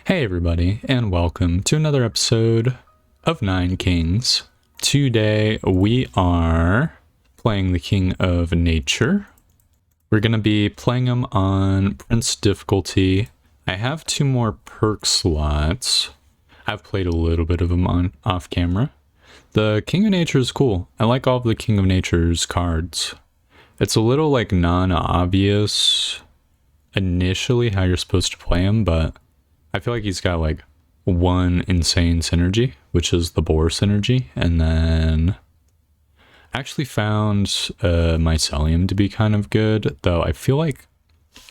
Hey everybody, and welcome to another episode of Nine Kings. Today we are playing the King of Nature. We're going to be playing him on Prince difficulty. I have 2 more perk slots. I've played a little bit of him on off camera. The King of Nature is cool. I like all of the King of Nature's cards. It's a little like non-obvious initially how you're supposed to play him, but I feel like he's got like one insane synergy, which is the Boar synergy, and then I actually found Mycelium to be kind of good, though I feel like,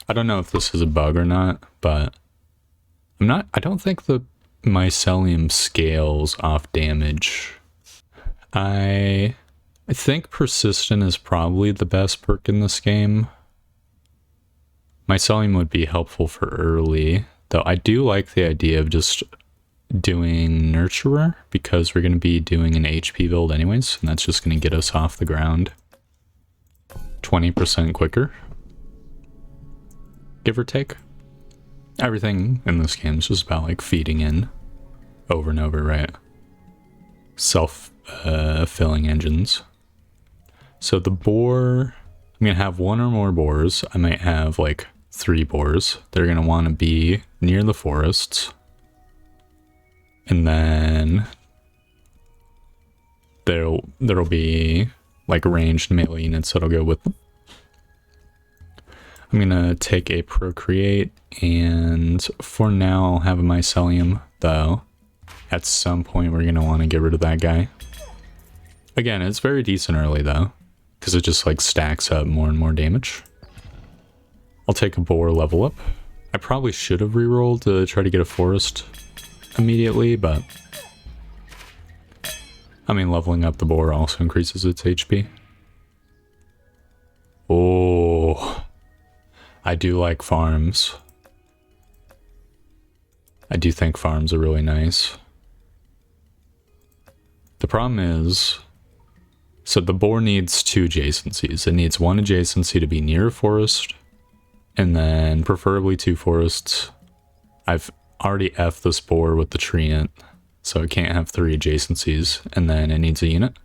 I don't know if this is a bug or not, but I don't think the Mycelium scales off damage. I think Persistent is probably the best perk in this game. Mycelium would be helpful for early, though I do like the idea of just doing Nurturer, because we're going to be doing an HP build anyways, and that's just going to get us off the ground 20% quicker, give or take. Everything in this game is just about like feeding in over and over, right? Self-filling engines. So the boar, I'm going to have 1 or more boars. I might have like 3 boars. They're going to want to be near the forests. And then there'll be like ranged melee units that'll go with them. I'm going to take a Procreate, and for now I'll have a Mycelium, though at some point we're going to want to get rid of that guy. Again, it's very decent early though, because it just like stacks up more and more damage. I'll take a boar level up. I probably should have rerolled to try to get a forest immediately, but I mean, leveling up the boar also increases its HP. Oh, I do like farms. I do think farms are really nice. The problem is, so the boar needs 2 adjacencies. It needs 1 adjacency to be near a forest, and then preferably 2 forests. I've already F'd this boar with the treant, so it can't have 3 adjacencies, and then it needs a unit.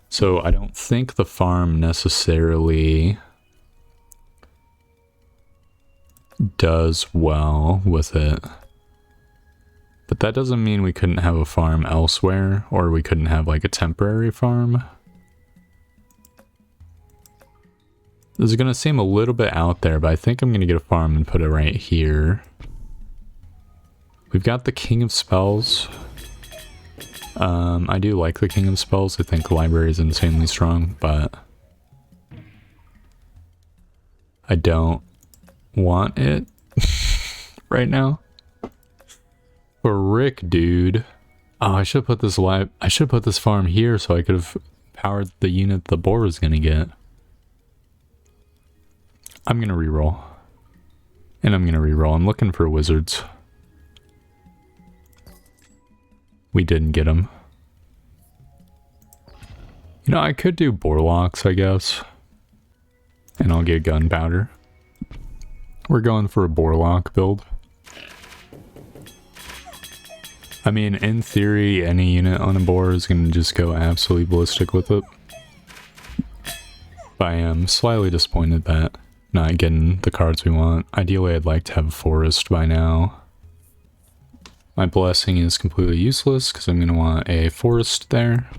So I don't think the farm necessarily does well with it. But that doesn't mean we couldn't have a farm elsewhere, or we couldn't have like a temporary farm. This is going to seem a little bit out there, but I think I'm going to get a farm and put it right here. We've got the King of Spells. I do like the King of Spells. I think the library is insanely strong, but I don't want it right now. For Rick, dude. Oh, I should put this farm here so I could have powered the unit the boar was going to get. I'm going to reroll. And I'm going to reroll. I'm looking for wizards. We didn't get them. You know, I could do Boarlocks, I guess. And I'll get gunpowder. We're going for a Boarlock build. I mean, in theory, any unit on a boar is going to just go absolutely ballistic with it. But I am slightly disappointed that not getting the cards we want. Ideally, I'd like to have a forest by now. My blessing is completely useless because I'm going to want a forest there,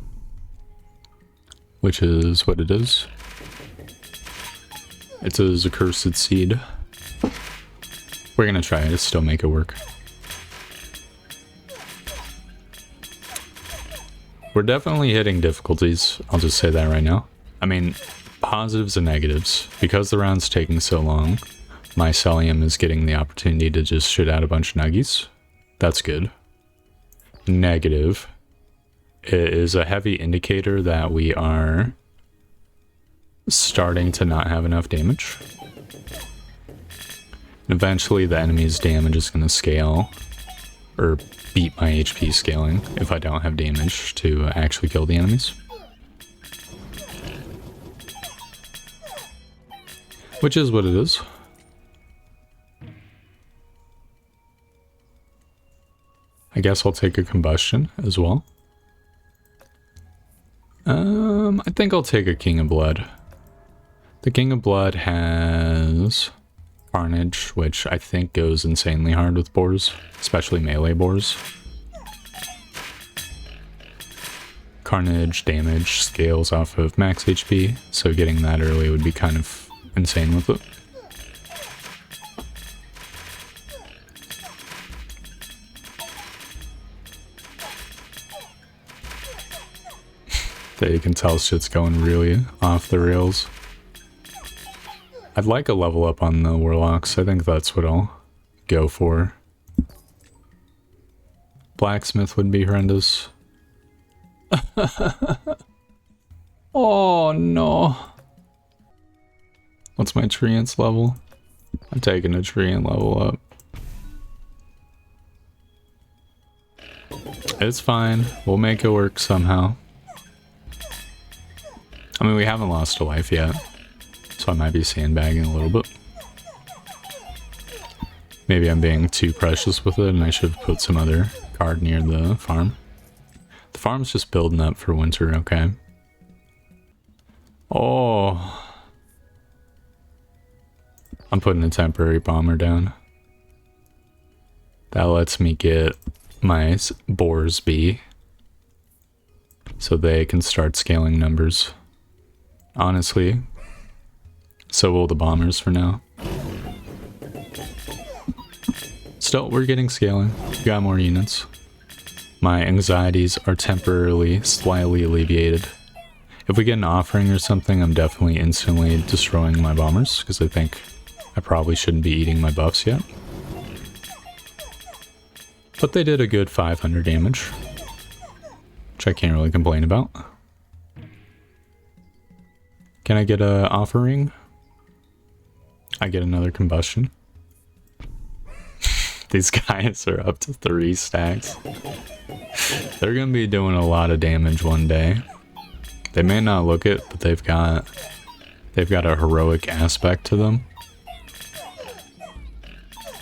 which is what it is. It is a cursed seed. We're going to try to still make it work. We're definitely hitting difficulties. I'll just say that right now. I mean, positives and negatives. Because the round's taking so long, Mycelium is getting the opportunity to just shit out a bunch of nuggies. That's good. Negative. It is a heavy indicator that we are starting to not have enough damage. Eventually the enemy's damage is going to scale, or beat my HP scaling, if I don't have damage to actually kill the enemies. Which is what it is. I guess I'll take a combustion as well. I think I'll take a King of Blood. The King of Blood has Carnage, which I think goes insanely hard with boars, especially melee boars. Carnage damage scales off of max HP, so getting that early would be kind of insane with it. There you can tell shit's going really off the rails. I'd like a level up on the Warlocks. I think that's what I'll go for. Blacksmith would be horrendous. Oh no. What's my treants level? I'm taking a treant level up. It's fine. We'll make it work somehow. I mean, we haven't lost a life yet, so I might be sandbagging a little bit. Maybe I'm being too precious with it and I should have put some other card near the farm. The farm's just building up for winter, okay? Oh. I'm putting a temporary bomber down. That lets me get my boars be, so they can start scaling numbers. Honestly, so will the bombers for now. Still, we're getting scaling. We got more units. My anxieties are temporarily, slightly alleviated. If we get an offering or something, I'm definitely instantly destroying my bombers, because I think I probably shouldn't be eating my buffs yet. But they did a good 500 damage, which I can't really complain about. Can I get an offering? I get another combustion. These guys are up to 3 stacks. They're gonna be doing a lot of damage one day. They may not look it, but they've got a heroic aspect to them.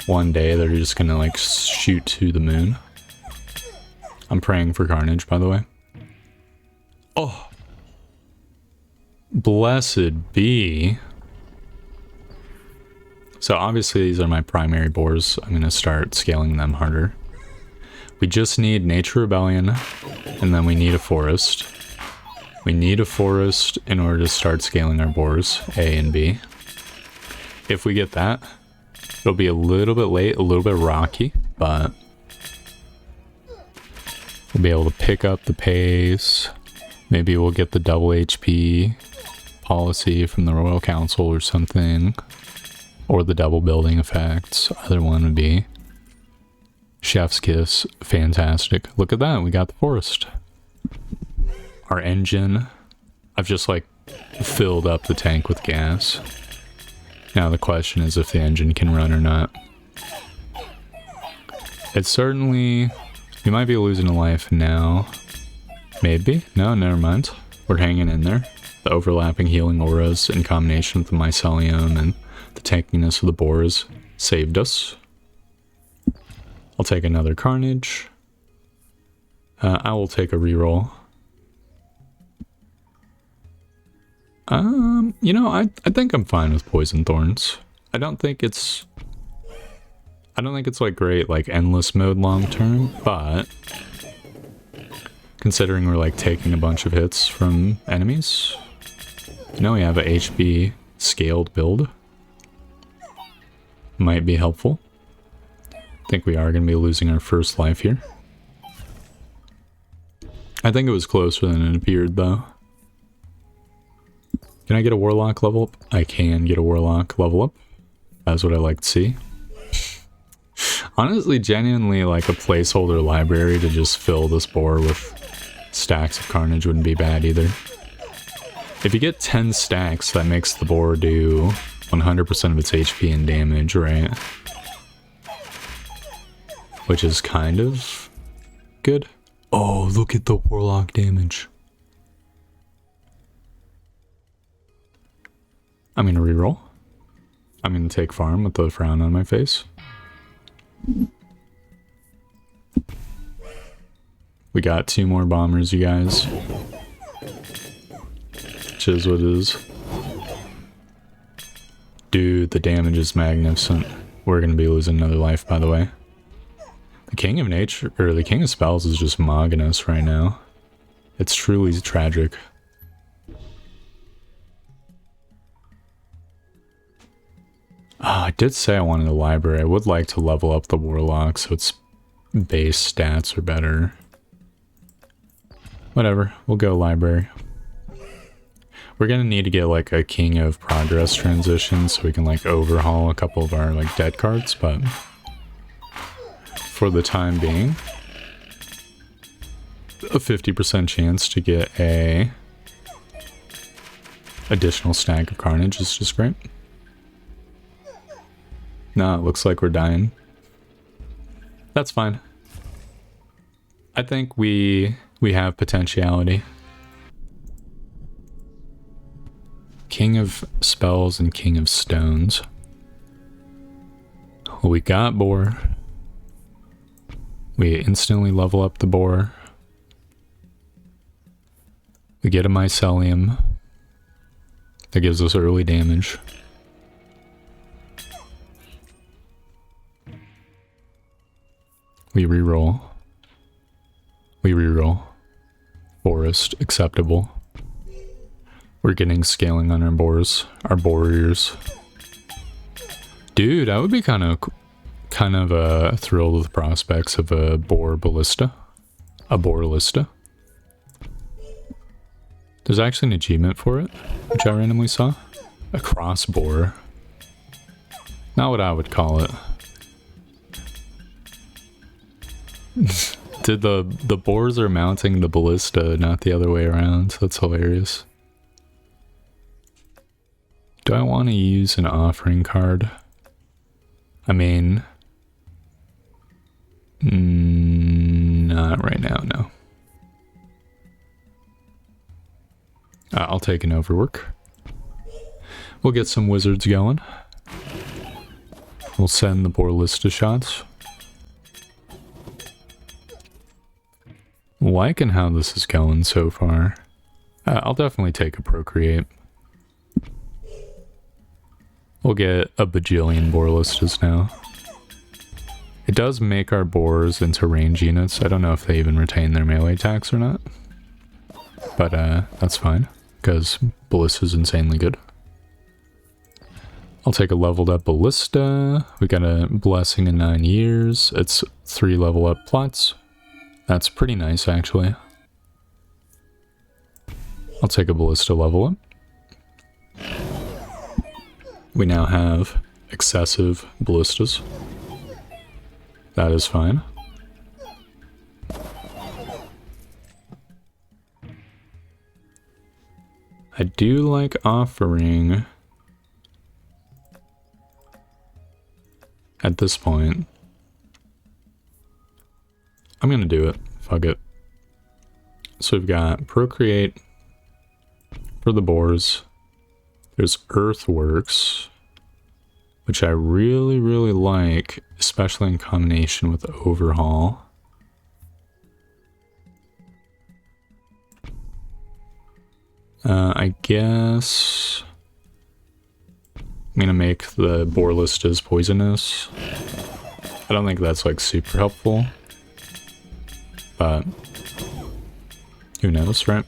One day they're just gonna like shoot to the moon. I'm praying for Carnage, by the way. Oh! Blessed be. So obviously these are my primary boars. I'm gonna start scaling them harder. We just need Nature Rebellion, and then we need a forest. We need a forest in order to start scaling our boars, A and B. If we get that, it'll be a little bit late, a little bit rocky, but we'll be able to pick up the pace. Maybe we'll get the double HP policy from the Royal Council or something. Or the double building effects. Other one would be Chef's Kiss. Fantastic. Look at that, we got the forest. Our engine, I've just like filled up the tank with gas. Now the question is if the engine can run or not. It's certainly, we might be losing a life now. Maybe, no, never mind. We're hanging in there. The overlapping healing auras in combination with the mycelium and the tankiness of the boars saved us. I'll take another Carnage. I will take a reroll. You know, I think I'm fine with Poison Thorns. I don't think it's like great, like endless mode long term, but considering we're like taking a bunch of hits from enemies, you know, we have a HB scaled build. Might be helpful. I think we are going to be losing our first life here. I think it was closer than it appeared, though. Can I get a Warlock level up? I can get a Warlock level up. That's what I like to see. Honestly, genuinely, like a placeholder library to just fill this boar with stacks of Carnage wouldn't be bad either. If you get 10 stacks, that makes the boar do 100% of its HP and damage, right? Which is kind of good. Oh, look at the Warlock damage. I'm gonna reroll. I'm gonna take farm with the frown on my face. We got 2 more bombers, you guys. Which is what it is. Dude, the damage is magnificent. We're gonna be losing another life, by the way. The King of Nature, or the King of Spells is just mogging us right now. It's truly tragic. I did say I wanted a library. I would like to level up the Warlock so its base stats are better. Whatever, we'll go library. We're gonna need to get like a King of Progress transition so we can like overhaul a couple of our like dead cards, but for the time being, a 50% chance to get a additional stack of Carnage is just great. No, it looks like we're dying. That's fine. I think we have potentiality. King of Spells and King of Stones. Well, we got Boar. We instantly level up the Boar. We get a Mycelium. That gives us early damage. We reroll. We reroll. Forest, acceptable. We're getting scaling on our boars, our warriors. Dude, I would be kind of thrilled with the prospects of a Boar-lista. A Boar-lista. There's actually an achievement for it, which I randomly saw. A crossboar. Not what I would call it. Did the boars are mounting the ballista, not the other way around. That's hilarious. Do I want to use an offering card? I mean, not right now, no. I'll take an overwork. We'll get some wizards going. We'll send the Boar-lista shots. Liking how this is going so far. I'll definitely take a procreate. We'll get a bajillion Boar-listas now. It does make our boars into range units. I don't know if they even retain their melee attacks or not. But that's fine, because Ballista's insanely good. I'll take a leveled up Ballista. We got a Blessing in 9 years. It's 3 level up plots. That's pretty nice, actually. I'll take a Ballista level up. We now have excessive ballistas. That is fine. I do like offering at this point. I'm gonna do it. Fuck it. So we've got Procreate for the boars. There's Earthworks, which I really, really like, especially in combination with Overhaul. I guess I'm gonna make the Boar-listas poisonous. I don't think that's like super helpful, but who knows, right?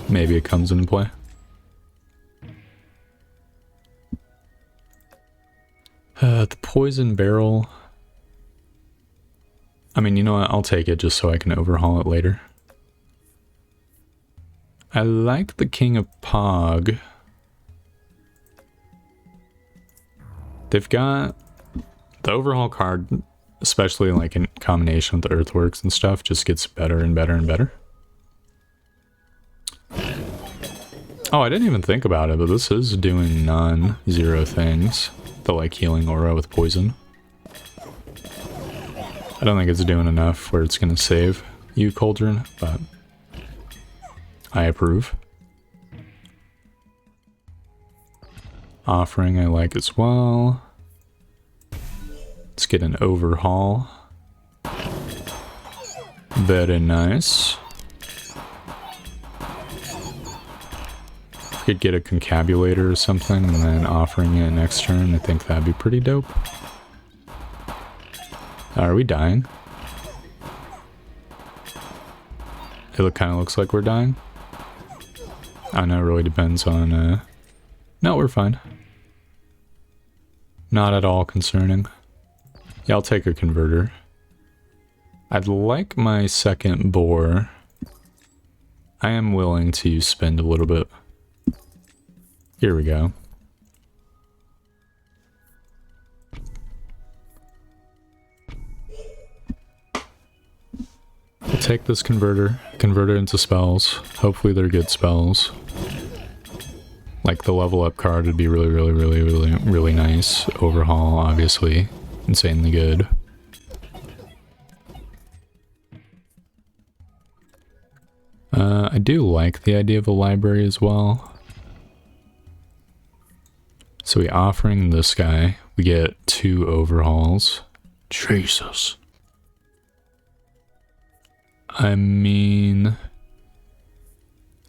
Maybe it comes into play. The poison barrel. I mean, you know what? I'll take it just so I can overhaul it later. I like the King of Pog. They've got the overhaul card, especially like in combination with the Earthworks and stuff, just gets better and better and better. Oh, I didn't even think about it, but this is doing non-zero things. The like healing aura with poison. I don't think it's doing enough where it's gonna save you, Cauldron, but I approve. Offering I like as well. Let's get an overhaul. Very nice. Could get a concabulator or something and then offering it next turn. I think that'd be pretty dope. Are we dying? It kind of looks like we're dying. I know, it really depends on... No, we're fine. Not at all concerning. Yeah, I'll take a converter. I'd like my second boar. I am willing to spend a little bit. Here we go. We'll take this converter, convert it into spells. Hopefully they're good spells. Like the level up card would be really nice. Overhaul, obviously, insanely good. I do like the idea of a library as well. So we offering this guy, we get 2 overhauls. Jesus. I mean,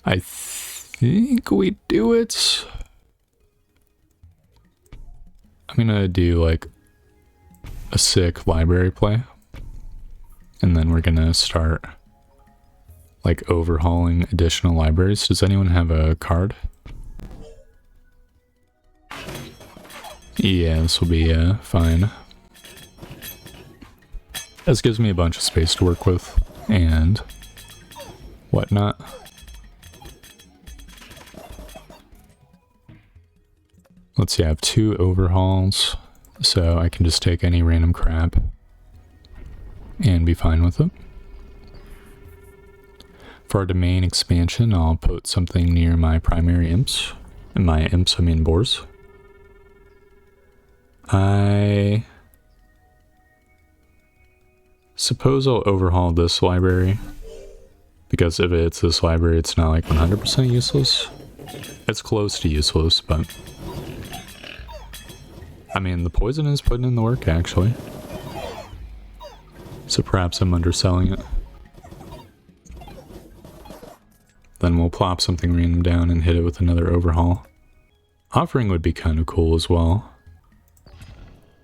I think we do it. I'm gonna do like a sick library play. And then we're gonna start like overhauling additional libraries. Does anyone have a card? Yeah, this will be fine. This gives me a bunch of space to work with and whatnot. Let's see, I have 2 overhauls, so I can just take any random crap and be fine with it. For our domain expansion, I'll put something near my primary imps. And my imps, I mean boars. I suppose I'll overhaul this library, because if it's this library, it's not like 100% useless. It's close to useless, but I mean, the poison is putting in the work, actually. So perhaps I'm underselling it. Then we'll plop something random down and hit it with another overhaul. Offering would be kind of cool as well.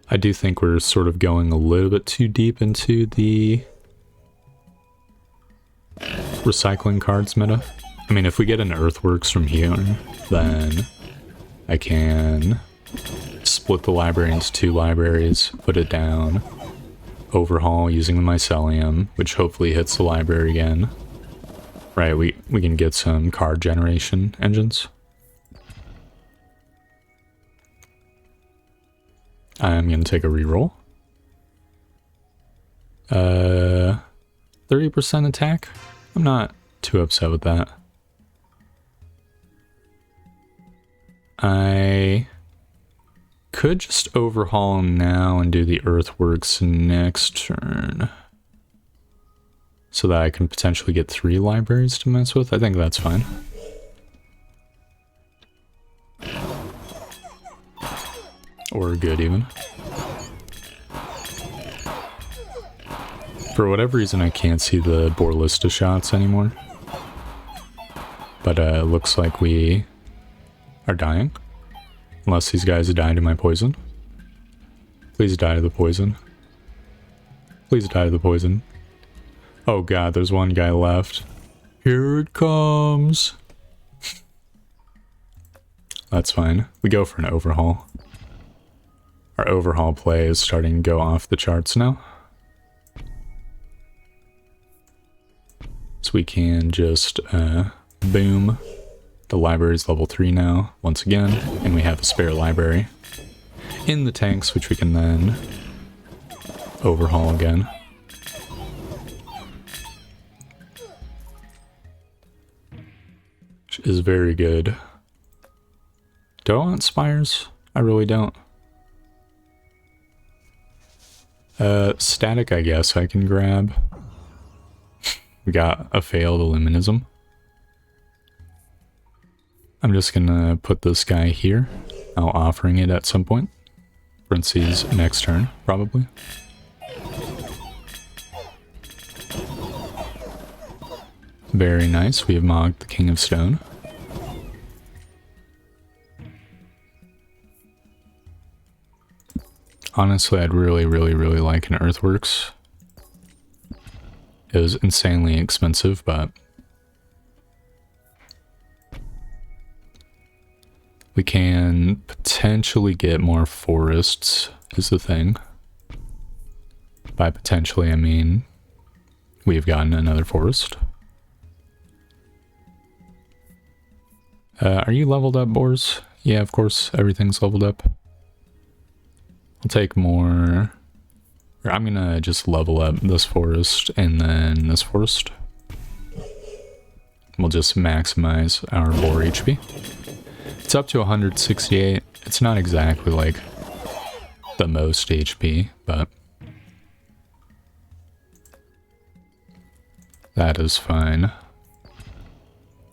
I do think we're sort of going a little bit too deep into the recycling cards meta. I mean, if we get an Earthworks from here, then I can split the library into 2 libraries, put it down, overhaul using the mycelium, which hopefully hits the library again. Right, we can get some card generation engines. I'm going to take a reroll. 30% attack? I'm not too upset with that. I could just overhaul now and do the Earthworks next turn, so that I can potentially get 3 libraries to mess with. I think that's fine. Or good, even. For whatever reason, I can't see the Boar-lista shots anymore. But it looks like we are dying. Unless these guys die to my poison. Please die to the poison. Please die to the poison. Oh god, there's one guy left. Here it comes. That's fine. We go for an overhaul. Our overhaul play is starting to go off the charts now. So we can just boom. The library's level 3 now, once again, and we have a spare library in the tanks, which we can then overhaul again. Which is very good. Do I want spires? I really don't. Static, I guess I can grab. We got a failed Illuminism. I'm just gonna put this guy here. I'll offering it at some point. Parentheses next turn, probably. Very nice. We have mocked the King of Stone. Honestly, I'd really like an Earthworks. It was insanely expensive, but we can potentially get more forests, is the thing. By potentially, I mean we've gotten another forest. Are you leveled up, Boars? Yeah, of course, everything's leveled up. I'll take more. Or I'm gonna just level up this forest and then this forest. We'll just maximize our boar HP. It's up to 168. It's not exactly like the most HP, but that is fine.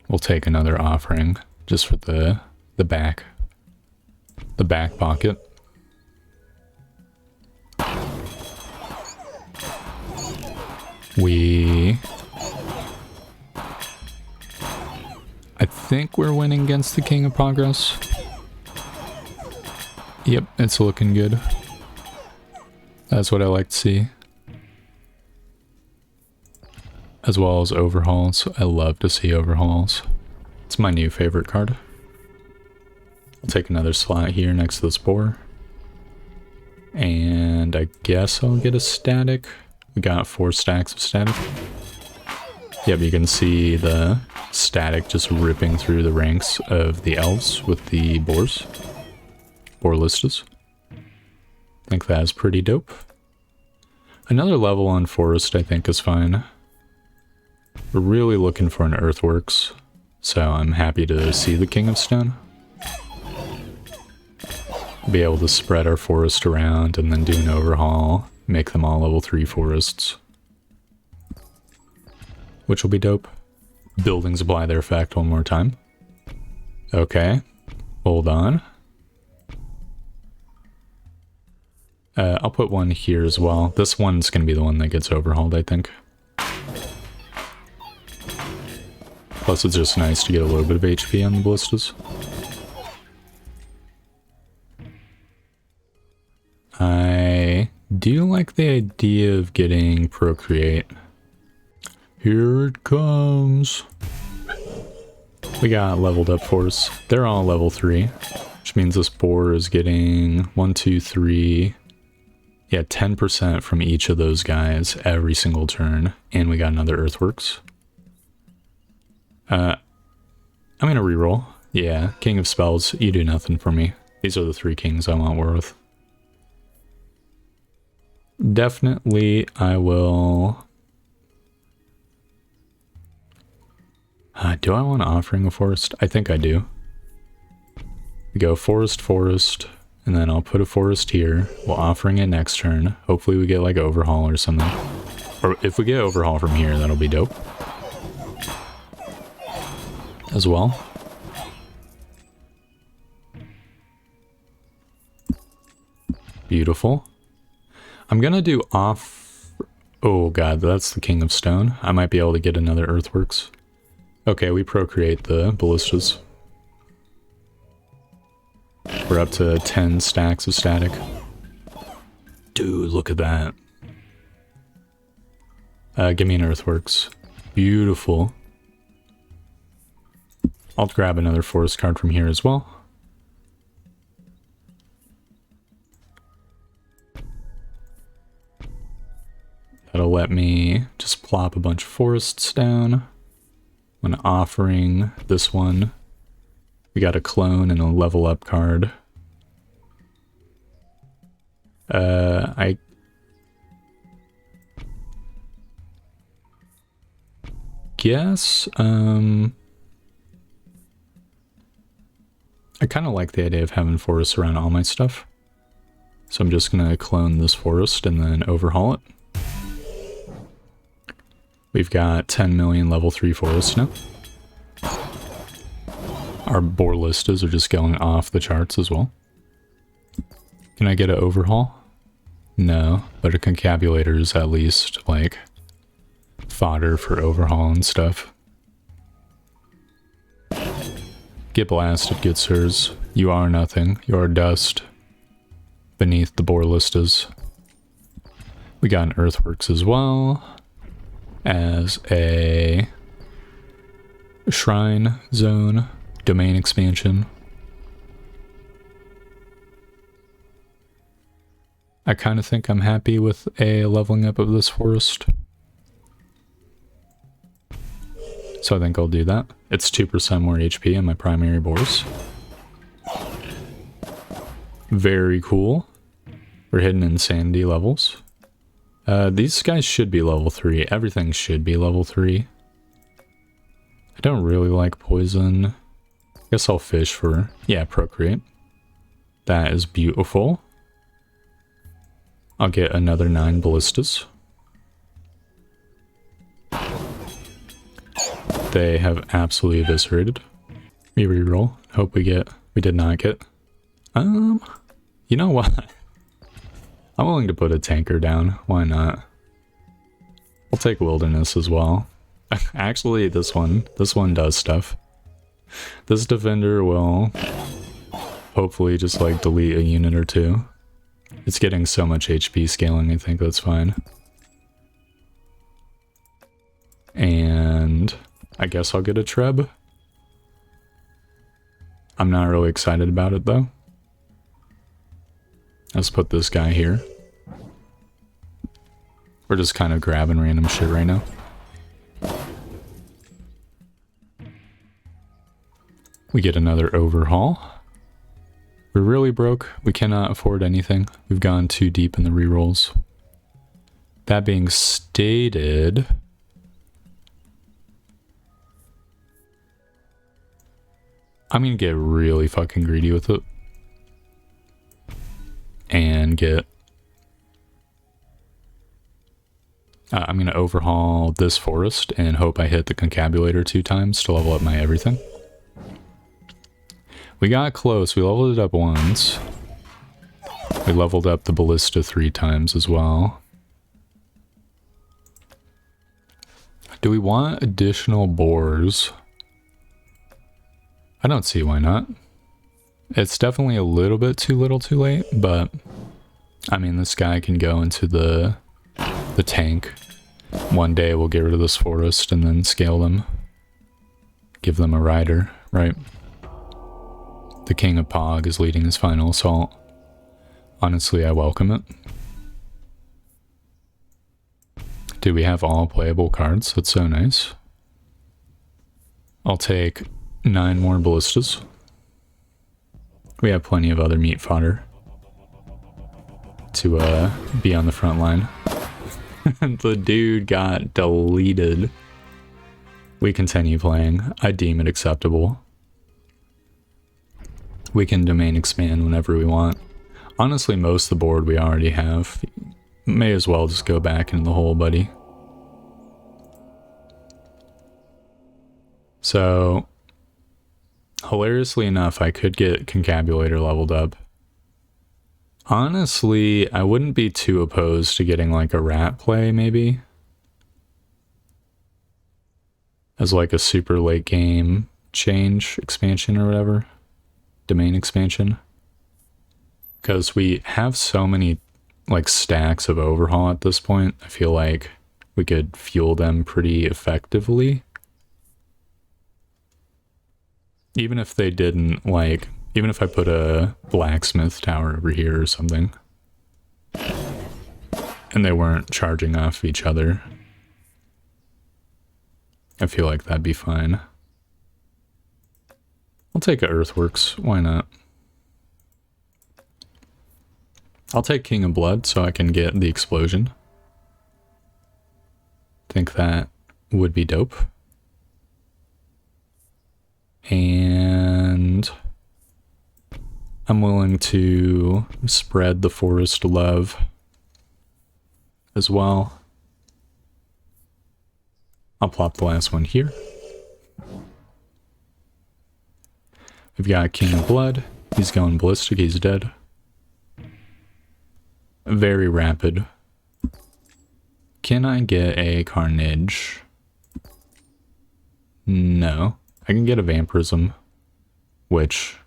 We'll take another offering just for the back pocket. I think we're winning against the King of Progress. Yep, it's looking good. That's what I like to see. As well as overhauls. I love to see overhauls. It's my new favorite card. I'll take another slot here next to this boar. And I guess I'll get a static. We got 4 stacks of static. Yep, you can see the static just ripping through the ranks of the elves with the boars. Boar-listas. I think that's pretty dope. Another level on forest I think is fine. We're really looking for an earthworks, so I'm happy to see the King of Stone. Be able to spread our forest around and then do an overhaul, make them all level 3 forests. Which will be dope. Buildings apply their effect one more time. Okay, hold on. I'll put one here as well. This one's going to be the one that gets overhauled, I think. Plus it's just nice to get a little bit of HP on the ballistas. I do like the idea of getting Procreate. Here it comes. We got leveled up forests. They're all level 3, which means this boar is getting 1, 2, 3... Yeah, 10% from each of those guys every single turn. And we got another earthworks. I'm gonna reroll. Yeah, King of Spells, you do nothing for me. These are the 3 kings I want war with. Definitely, I will... do I want offering a forest? I think I do. We go forest, forest, and then I'll put a forest here. We'll offering it next turn. Hopefully we get like overhaul or something. Or if we get overhaul from here, that'll be dope. As well. Beautiful. I'm gonna do off... Oh god, that's the King of Stone. I might be able to get another earthworks. Okay, we procreate the ballistas. We're up to 10 stacks of static. Dude, look at that. Give me an earthworks. Beautiful. I'll grab another forest card from here as well. That'll let me just plop a bunch of forests down. When offering this one, we got a clone and a level up card. I guess, I kind of like the idea of having forests around all my stuff. So I'm just going to clone this forest and then overhaul it. We've got 10 million level 3 forests now. Our Boar-listas are just going off the charts as well. Can I get an overhaul? No, but a concabulator is at least, like, fodder for overhaul and stuff. Get blasted, good sirs. You are nothing. You are dust beneath the Boar-listas. We got an earthworks as well as a shrine zone, domain expansion. I kind of think I'm happy with a leveling up of this forest. So I think I'll do that. It's 2% more HP in my primary boars. Very cool. We're hitting insanity levels. These guys should be level 3. Everything should be level 3. I don't really like poison. Guess I'll fish for, yeah, procreate. That is beautiful. I'll get another 9 ballistas. They have absolutely eviscerated. We reroll. Hope we did not get. You know what? I'm willing to put a tanker down. Why not? I'll take wilderness as well. Actually, this one does stuff. This defender will hopefully just like delete a unit or two. It's getting so much HP scaling, I think that's fine. And I guess I'll get a Treb. I'm not really excited about it though. Let's put this guy here. We're just kind of grabbing random shit right now. We get another overhaul. We're really broke. We cannot afford anything. We've gone too deep in the rerolls. That being stated, I'm gonna get really fucking greedy with it. And get... I'm gonna overhaul this forest and hope I hit the concabulator 2 times to level up my everything. We got close. We leveled it up once. We leveled up the ballista 3 times as well. Do we want additional boars? I don't see why not. It's definitely a little bit too little too late, but I mean, this guy can go into the tank. One day we'll get rid of this forest and then scale them. Give them a rider, right? The King of Pog is leading his final assault. Honestly, I welcome it. Do we have all playable cards? That's so nice. I'll take 9 more ballistas. We have plenty of other meat fodder to be on the front line. The dude got deleted. We continue playing. I deem it acceptable. We can domain expand whenever we want. Honestly, most of the board we already have. May as well just go back into the hole, buddy. So, hilariously enough, I could get Concabulator leveled up. Honestly, I wouldn't be too opposed to getting like a rat play, maybe. As like a super late game change expansion or whatever. Domain expansion. Because we have so many like stacks of overhaul at this point, I feel like we could fuel them pretty effectively. Even if they didn't like, even if I put a blacksmith tower over here or something, and they weren't charging off each other, I feel like that'd be fine. I'll take a earthworks, why not? I'll take King of Blood so I can get the explosion. Think that would be dope. And I'm willing to spread the forest love as well. I'll plop the last one here. We've got King of Blood. He's going ballistic, he's dead. Very rapid. Can I get a Carnage? No. I can get a Vampirism. which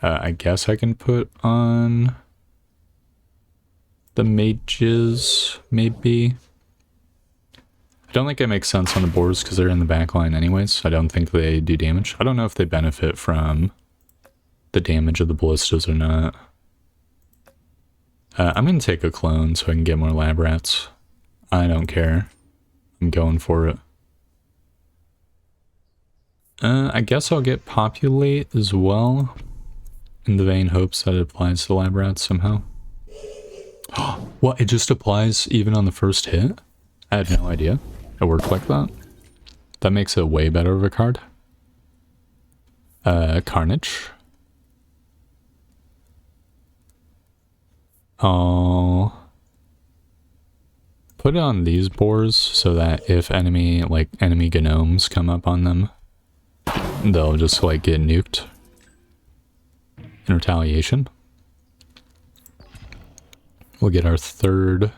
I guess I can put on the mages, maybe. I don't think it makes sense on the boars because they're in the back line anyways. I don't think they do damage. I don't know if they benefit from the damage of the ballistas or not. I'm going to take a clone so I can get more lab rats. I don't care. I'm going for it. I guess I'll get populate as well, in the vain hopes that it applies to lab rats somehow. What? It just applies even on the first hit? I had no idea it worked like that. That makes it way better of a card. Carnage. I'll put it on these boars so that if enemy gnomes come up on them, they'll just like get nuked in retaliation. We'll get our third,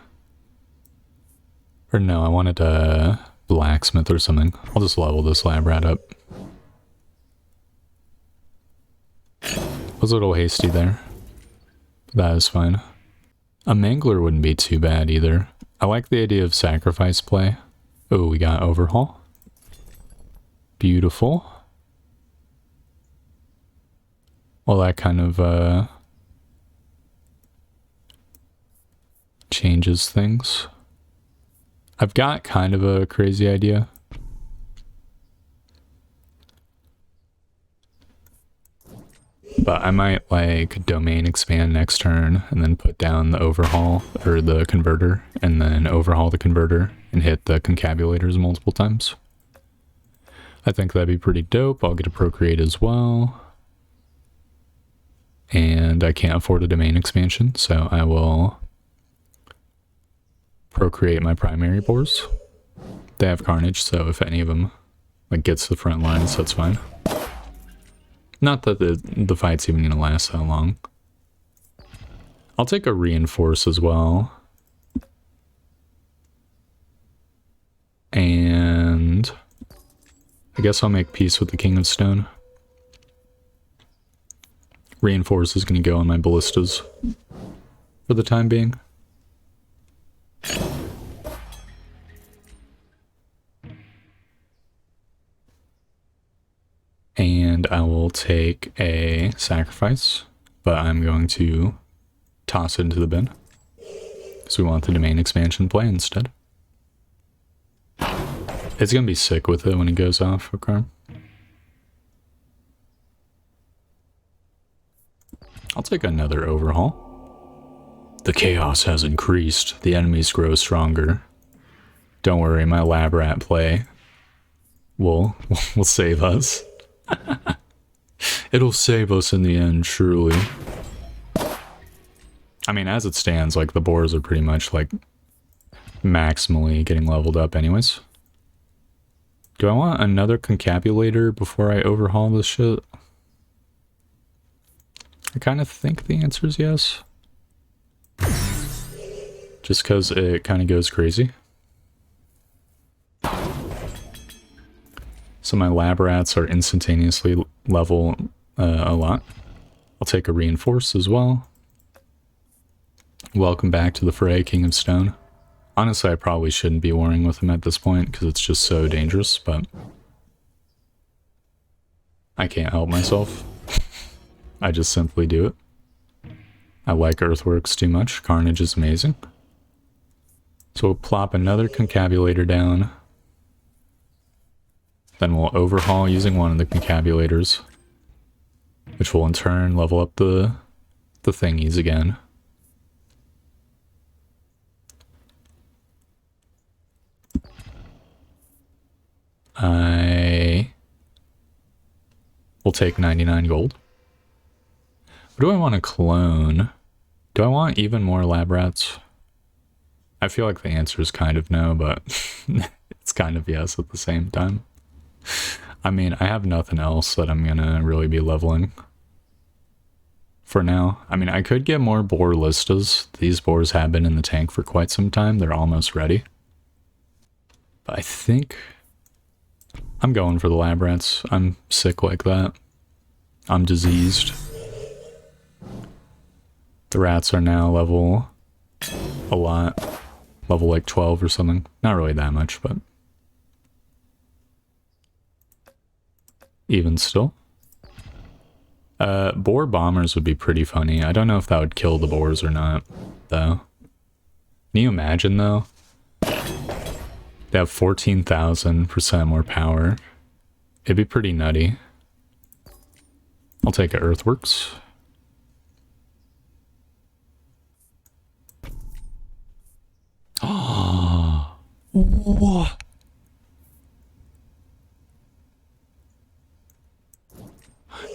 or no, I wanted a blacksmith or something. I'll just level this lab rat up. Was a little hasty there. That is fine. A mangler wouldn't be too bad either. I like the idea of sacrifice play. Oh, we got overhaul. Beautiful. Well, that kind of changes things. I've got kind of a crazy idea. But I might like domain expand next turn and then put down the overhaul or the converter and then overhaul the converter and hit the concabulators multiple times. I think that'd be pretty dope. I'll get a procreate as well. And I can't afford a domain expansion, so I will procreate my primary boars. They have carnage, so if any of them like gets to the front lines, that's fine. Not that the fight's even gonna last that long. I'll take a reinforce as well. And I guess I'll make peace with the King of Stone. Reinforce is gonna go on my ballistas for the time being. And I will take a sacrifice, but I'm going to toss it into the bin. So we want the domain expansion play instead. It's going to be sick with it when it goes off, okay? I'll take another overhaul. The chaos has increased. The enemies grow stronger. Don't worry, my lab rat play will save us. It'll save us in the end, surely. I mean, as it stands, like, the boars are pretty much, like, maximally getting leveled up anyways. Do I want another concabulator before I overhaul this shit? I kind of think the answer is yes. Just because it kind of goes crazy. So my lab rats are instantaneously level a lot. I'll take a reinforce as well. Welcome back to the fray, King of Stone. Honestly, I probably shouldn't be warring with him at this point because it's just so dangerous, but I can't help myself. I just simply do it. I like earthworks too much. Carnage is amazing. So we'll plop another concabulator down. Then we'll overhaul using one of the concabulators, which will in turn level up the thingies again. I will take 99 gold. What do I want to clone? Do I want even more lab rats? I feel like the answer is kind of no, but it's kind of yes at the same time. I mean, I have nothing else that I'm gonna really be leveling for now. I mean, I could get more Boar-listas. These boars have been in the tank for quite some time. They're almost ready. But I think I'm going for the lab rats. I'm sick like that. I'm diseased. The rats are now level a lot. Level like 12 or something. Not really that much, but even still. Boar bombers would be pretty funny. I don't know if that would kill the boars or not, though. Can you imagine, though? They have 14,000% more power. It'd be pretty nutty. I'll take an earthworks. Oh, what?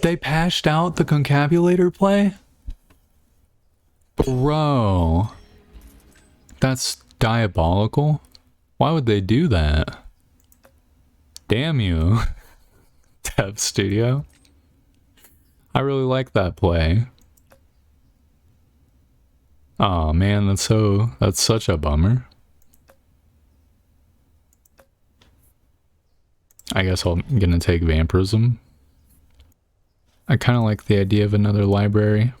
They patched out the concabulator play? Bro. That's diabolical. Why would they do that? Damn you. Dev Studio. I really like that play. Oh man, that's such a bummer. I guess I'm gonna take vampirism. I kind of like the idea of another library.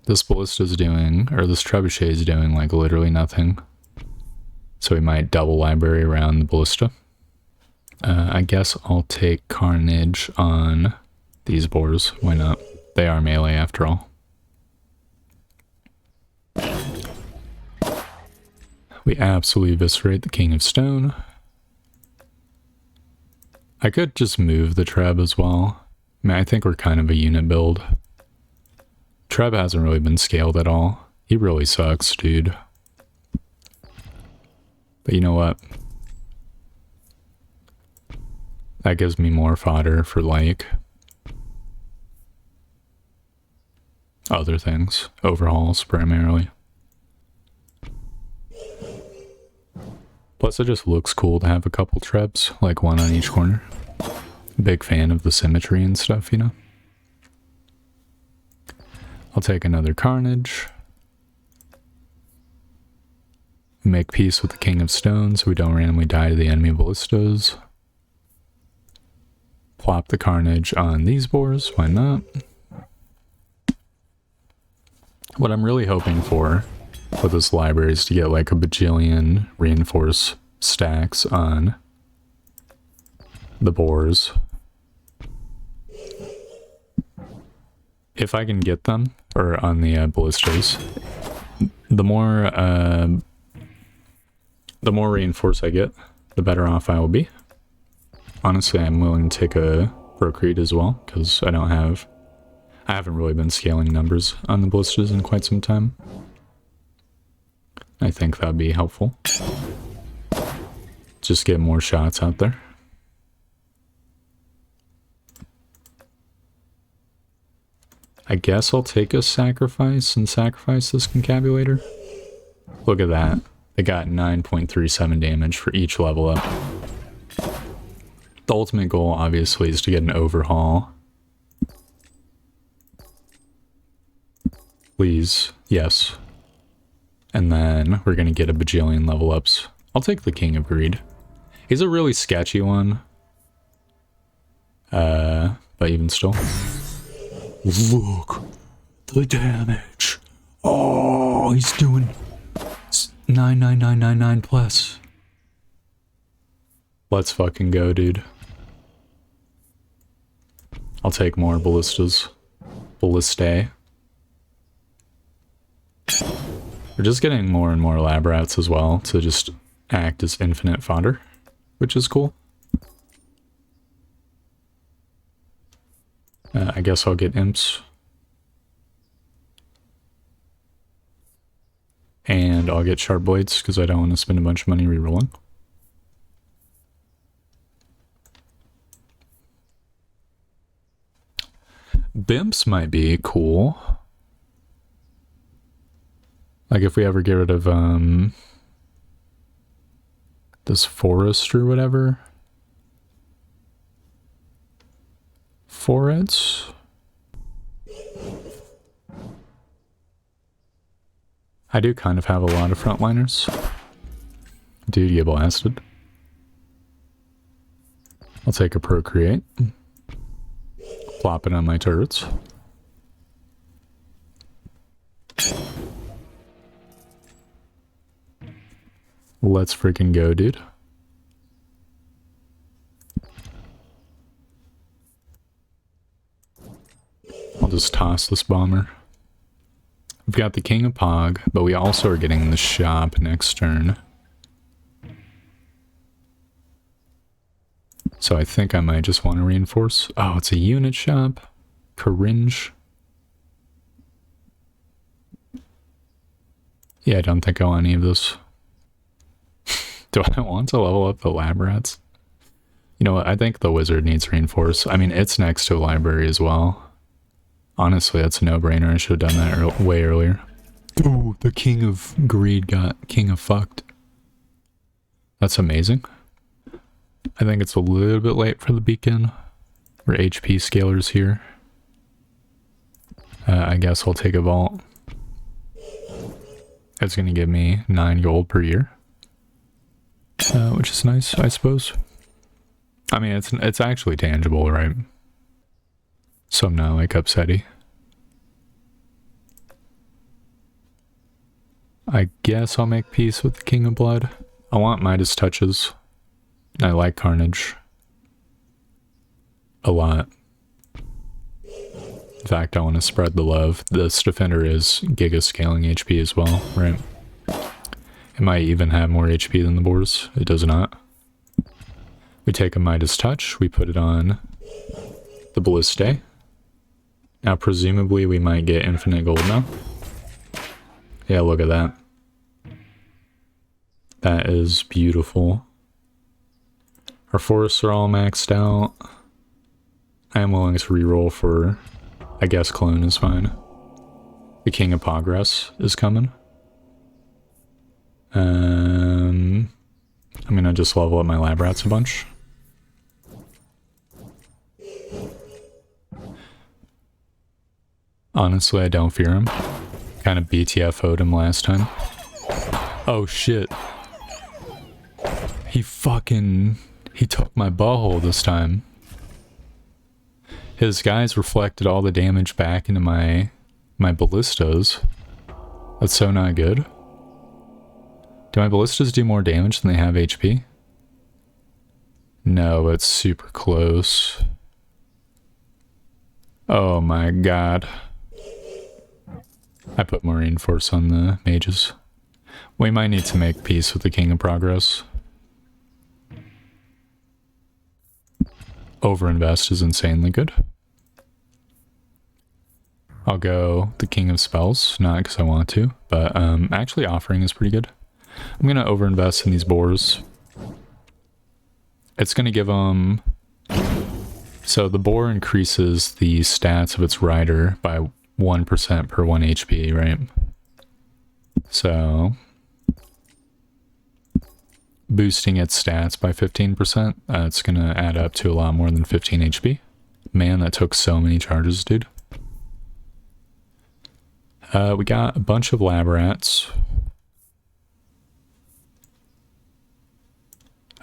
This ballista's doing, or this trebuchet is doing, like literally nothing. So we might double library around the ballista. I guess I'll take carnage on these boars. Why not? They are melee after all. We absolutely eviscerate the King of Stone. I could just move the Treb as well. I mean, I think we're kind of a unit build. Treb hasn't really been scaled at all. He really sucks, dude. But you know what? That gives me more fodder for, like, other things. Overhauls, primarily. Plus, it just looks cool to have a couple Trebs, like one on each corner. Big fan of the symmetry and stuff, you know? I'll take another Carnage. Make peace with the King of Stone so we don't randomly die to the enemy ballistas. Plop the Carnage on these boars, why not? What I'm really hoping for with this library is to get like a bajillion reinforce stacks on the boars. If I can get them, or on the ballistas, the more reinforce I get, the better off I will be. Honestly, I'm willing to take a Procreate as well, because I haven't really been scaling numbers on the ballistas in quite some time. I think that'd be helpful. Just get more shots out there. I guess I'll take a sacrifice and sacrifice this concabulator. Look at that. They got 9.37 damage for each level up. The ultimate goal, obviously, is to get an overhaul. Please. Yes. And then we're going to get a bajillion level ups. I'll take the King of Greed. He's a really sketchy one. But even still. Look. The damage. Oh, he's doing 99999 plus. Let's fucking go, dude. I'll take more ballistas. Ballistae. We're just getting more and more lab rats as well to just act as infinite fodder, which is cool. I guess I'll get imps. And I'll get sharp blades because I don't want to spend a bunch of money rerolling. Bimps might be cool. Like if we ever get rid of this forest or whatever. Forets. I do kind of have a lot of frontliners. Dude, get blasted. I'll take a Procreate. Plop it on my turrets. Let's freaking go, dude. I'll just toss this bomber. We've got the King of Pog, but we also are getting the shop next turn. So I think I might just want to reinforce. Oh, it's a unit shop. Cringe. Yeah, I don't think I want any of this. Do I want to level up the lab rats? You know what? I think the wizard needs reinforce. I mean, it's next to a library as well. Honestly, that's a no-brainer. I should have done that way earlier. Oh, the king of greed got king of fucked. That's amazing. I think it's a little bit late for the beacon. We're HP scalers here. I guess I'll take a vault. It's going to give me 9 gold per year. Which is nice, I suppose. I mean, it's actually tangible, right? So I'm not like upsetty. I guess I'll make peace with the King of Blood. I want Midas touches. I like Carnage a lot. In fact, I want to spread the love. This defender is giga scaling HP as well, right? It might even have more HP than the boars. It does not. We take a Midas touch, we put it on the Boar-lista. Now presumably we might get infinite gold now. Yeah, look at that. That is beautiful. Our forests are all maxed out. I am willing to reroll for, I guess clone is fine. The King of Progress is coming. I'm gonna just level up my lab rats a bunch. Honestly, I don't fear him. Kind of BTFO'd him last time. Oh shit. He took my butthole this time. His guys reflected all the damage back into my ballistas. That's so not good. Do my ballistas do more damage than they have HP? No, it's super close. Oh my god. I put Marine Force on the mages. We might need to make peace with the King of Progress. Overinvest is insanely good. I'll go the King of Spells, not because I want to, but actually Offering is pretty good. I'm going to overinvest in these boars. It's going to give them... So the boar increases the stats of its rider by 1% per 1 HP, right? So... boosting its stats by 15%, it's going to add up to a lot more than 15 HP. Man, that took so many charges, dude. We got a bunch of lab rats.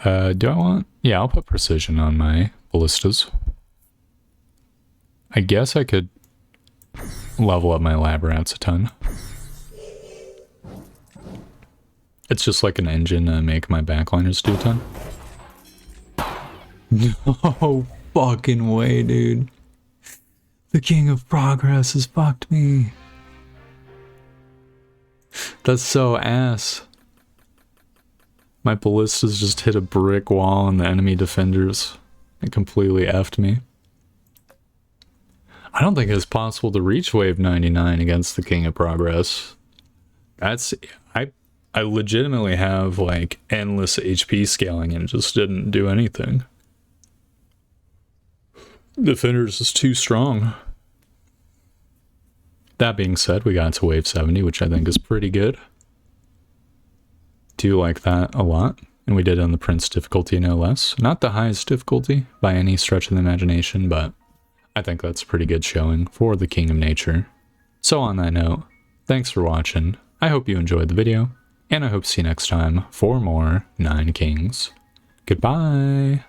Do I want... Yeah, I'll put precision on my ballistas. I guess I could level up my lab rats a ton. It's just like an engine to make my backliners do a ton. No fucking way, dude. The King of Progress has fucked me. That's so ass. My ballistas just hit a brick wall and the enemy defenders. It completely effed me. I don't think it's possible to reach wave 99 against the King of Progress. That's... I legitimately have like endless HP scaling and just didn't do anything. Defenders is too strong. That being said, we got to wave 70, which I think is pretty good. Do like that a lot. And we did on the Prince difficulty, no less. Not the highest difficulty by any stretch of the imagination, but I think that's a pretty good showing for the King of Nature. So on that note, thanks for watching. I hope you enjoyed the video, and I hope to see you next time for more 9 Kings. Goodbye!